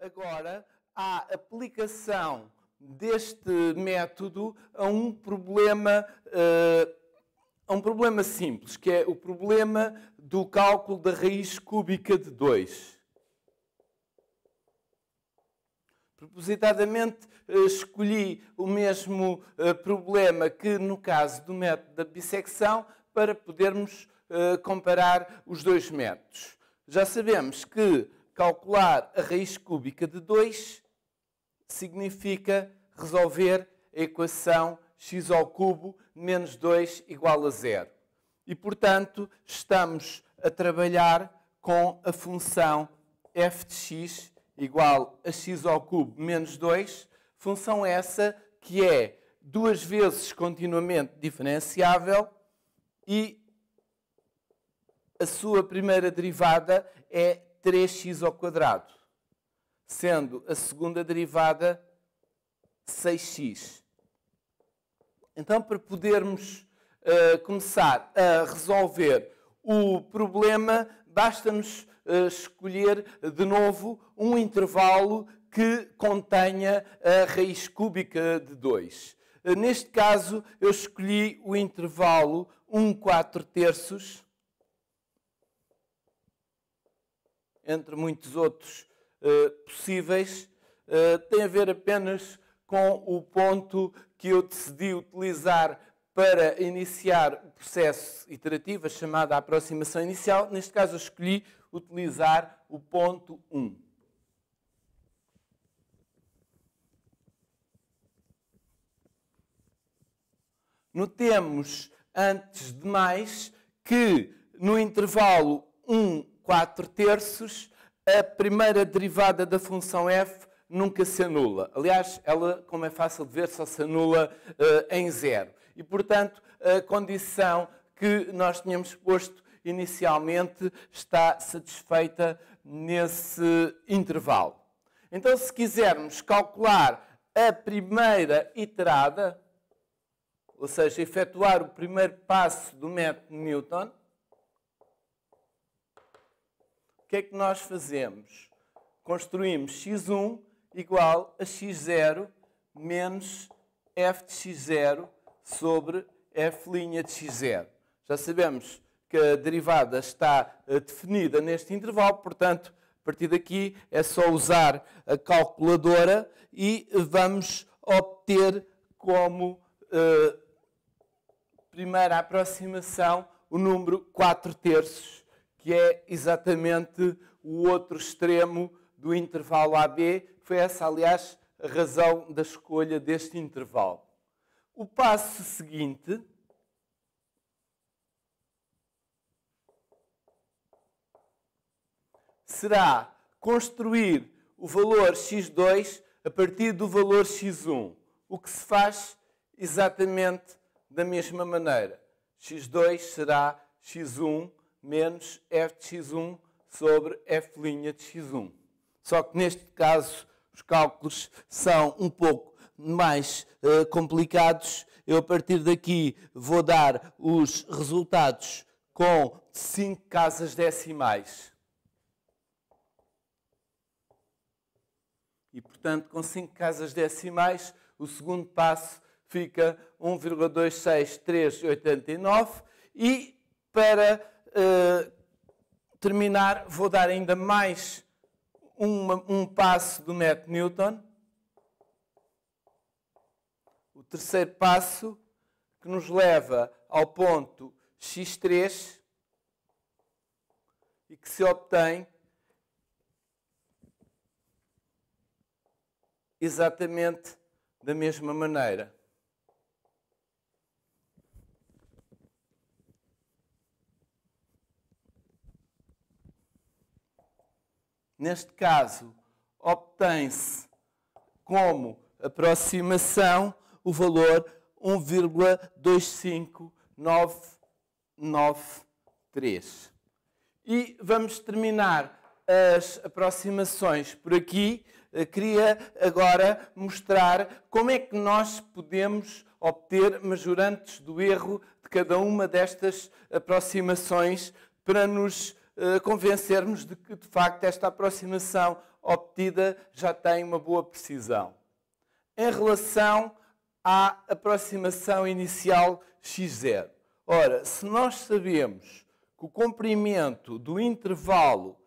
agora à aplicação deste método a um problema simples, que é o problema do cálculo da raiz cúbica de 2. Propositadamente, escolhi o mesmo problema que no caso do método da bissecção para podermos comparar os dois métodos. Já sabemos que calcular a raiz cúbica de 2 significa resolver a equação x ao cubo menos 2 igual a 0. E, portanto, estamos a trabalhar com a função f de x igual a x ao cubo menos 2, função essa que é duas vezes continuamente diferenciável e a sua primeira derivada é 3x ao quadrado, sendo a segunda derivada 6x. Então, para podermos começar a resolver o problema, basta-nos escolher de novo um intervalo que contenha a raiz cúbica de 2. Neste caso, eu escolhi o intervalo 1/4, entre muitos outros possíveis. Tem a ver apenas com o ponto que eu decidi utilizar para iniciar o processo iterativo, a chamada aproximação inicial. Neste caso, eu escolhi utilizar o ponto 1. Notemos, antes de mais, que no intervalo 1/4, a primeira derivada da função f nunca se anula. Aliás, ela, como é fácil de ver, só se anula em 0. E, portanto, a condição que nós tínhamos posto inicialmente está satisfeita nesse intervalo. Então, se quisermos calcular a primeira iterada, ou seja, efetuar o primeiro passo do método Newton, o que é que nós fazemos? Construímos x1 igual a x0 menos f de x0 sobre f' de x0. Já sabemos que a derivada está definida neste intervalo, portanto, a partir daqui é só usar a calculadora e vamos obter como primeira aproximação o número 4/3, que é exatamente o outro extremo do intervalo AB. Foi essa, aliás, a razão da escolha deste intervalo. O passo seguinte será construir o valor x2 a partir do valor x1, o que se faz exatamente da mesma maneira. x2 será x1 menos f de x1 sobre f' de x1. Só que neste caso os cálculos são um pouco mais complicados. Eu a partir daqui vou dar os resultados com 5 casas decimais. E, portanto, com 5 casas decimais, o segundo passo fica 1,26389 e para terminar vou dar ainda mais um passo do método Newton. O terceiro passo que nos leva ao ponto x3 e que se obtém exatamente da mesma maneira. Neste caso, obtém-se como aproximação o valor 1,25993. E vamos terminar as aproximações por aqui. Queria agora mostrar como é que nós podemos obter majorantes do erro de cada uma destas aproximações para nos convencermos de que, de facto, esta aproximação obtida já tem uma boa precisão. Em relação à aproximação inicial x0. Ora, se nós sabemos que o comprimento do intervalo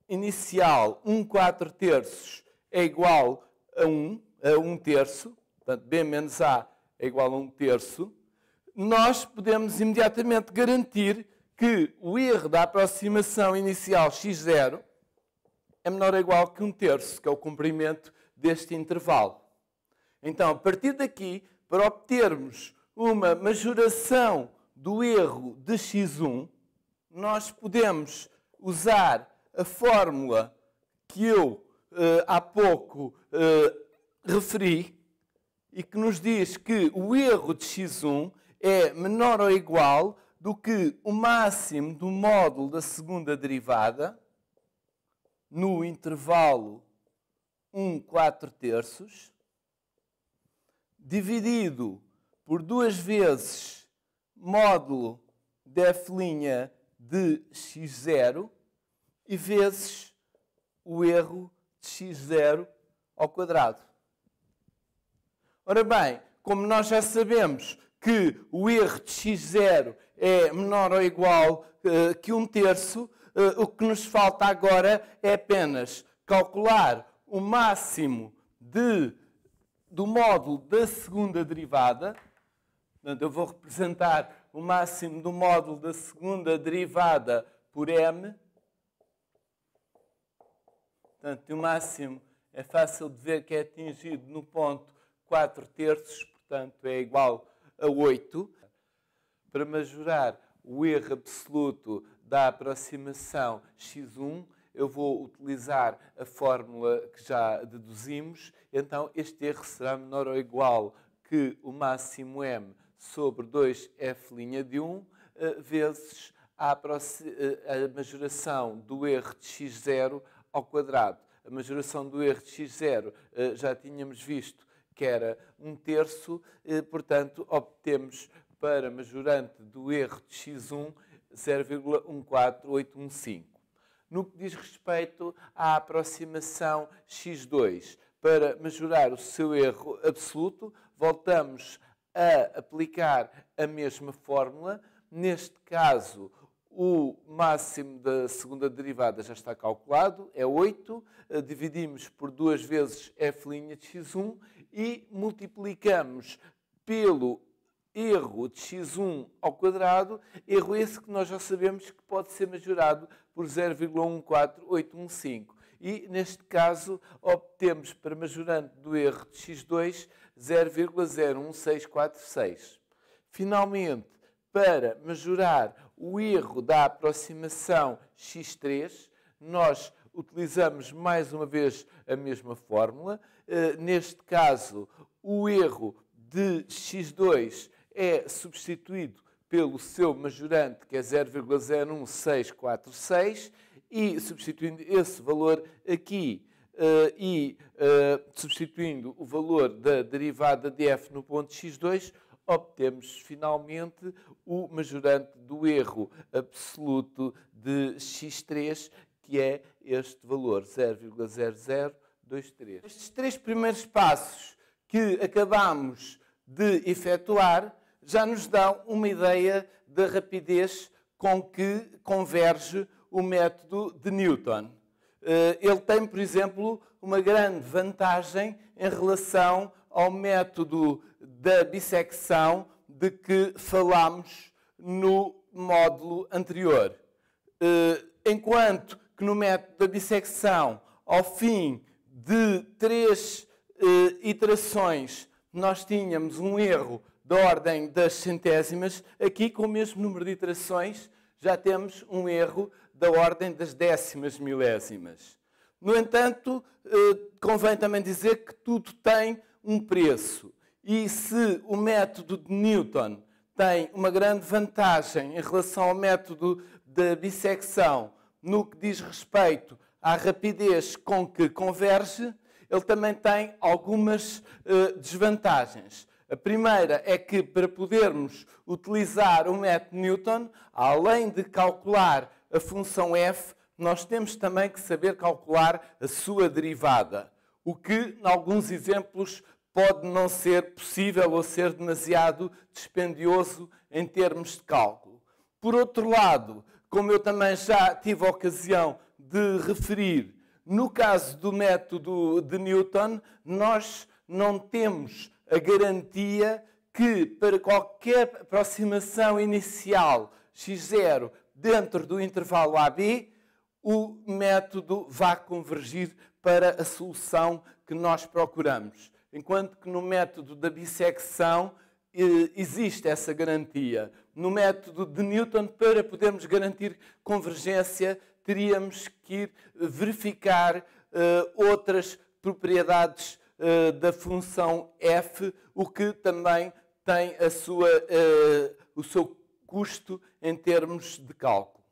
inicial 1/4 é igual a 1 terço, portanto, B menos A é igual a 1 terço, nós podemos imediatamente garantir que o erro da aproximação inicial x0 é menor ou igual que 1 terço, que é o comprimento deste intervalo. Então, a partir daqui, para obtermos uma majoração do erro de x1, nós podemos usar a fórmula que eu há pouco referi e que nos diz que o erro de x1 é menor ou igual do que o máximo do módulo da segunda derivada no intervalo 1/4 dividido por 2 vezes módulo de f' de x0 e vezes o erro de x0 ao quadrado. Ora bem, como nós já sabemos que o erro de x0 é menor ou igual que 1 terço, o que nos falta agora é apenas calcular o máximo do módulo da segunda derivada. Portanto, eu vou representar o máximo do módulo da segunda derivada por m. Portanto, o máximo é fácil de ver que é atingido no ponto 4 terços, portanto, é igual a 8. Para majorar o erro absoluto da aproximação x1, eu vou utilizar a fórmula que já deduzimos. Então, este erro será menor ou igual que o máximo m sobre 2f' de 1 vezes a majoração do erro de x0 ao quadrado. A majoração do erro de x0 já tínhamos visto que era 1 terço, portanto, obtemos para majorante do erro de x1 0,14815. No que diz respeito à aproximação x2, para majorar o seu erro absoluto, voltamos a aplicar a mesma fórmula. Neste caso, o máximo da segunda derivada já está calculado, é 8. Dividimos por 2 vezes f' de x1 e multiplicamos pelo erro de x1 ao quadrado, erro esse que nós já sabemos que pode ser majorado por 0,14815. E, neste caso, obtemos para majorante do erro de x2 0,01646. Finalmente, para majorar o erro da aproximação x3, nós utilizamos mais uma vez a mesma fórmula. Neste caso, o erro de x2 é substituído pelo seu majorante, que é 0,01646, e substituindo esse valor aqui substituindo o valor da derivada de f no ponto x2, obtemos finalmente o majorante do erro absoluto de x3, que é este valor, 0,0023. Estes 3 primeiros passos que acabamos de efetuar já nos dão uma ideia da rapidez com que converge o método de Newton. Ele tem, por exemplo, uma grande vantagem em relação ao método da bissecção de que falámos no módulo anterior. Enquanto que no método da bissecção, ao fim de 3 iterações, nós tínhamos um erro da ordem das centésimas, aqui com o mesmo número de iterações já temos um erro da ordem das décimas milésimas. No entanto, convém também dizer que tudo tem um preço. E se o método de Newton tem uma grande vantagem em relação ao método da bissecção no que diz respeito à rapidez com que converge, ele também tem algumas desvantagens. A primeira é que, para podermos utilizar o método Newton, além de calcular a função f, nós temos também que saber calcular a sua derivada, o que, em alguns exemplos, pode não ser possível ou ser demasiado dispendioso em termos de cálculo. Por outro lado, como eu também já tive a ocasião de referir, no caso do método de Newton, nós não temos a garantia que para qualquer aproximação inicial x0 dentro do intervalo AB, o método vá convergir para a solução que nós procuramos. Enquanto que no método da bissecção existe essa garantia. No método de Newton, para podermos garantir convergência, teríamos que ir verificar outras propriedades da função f, o que também tem o seu custo em termos de cálculo.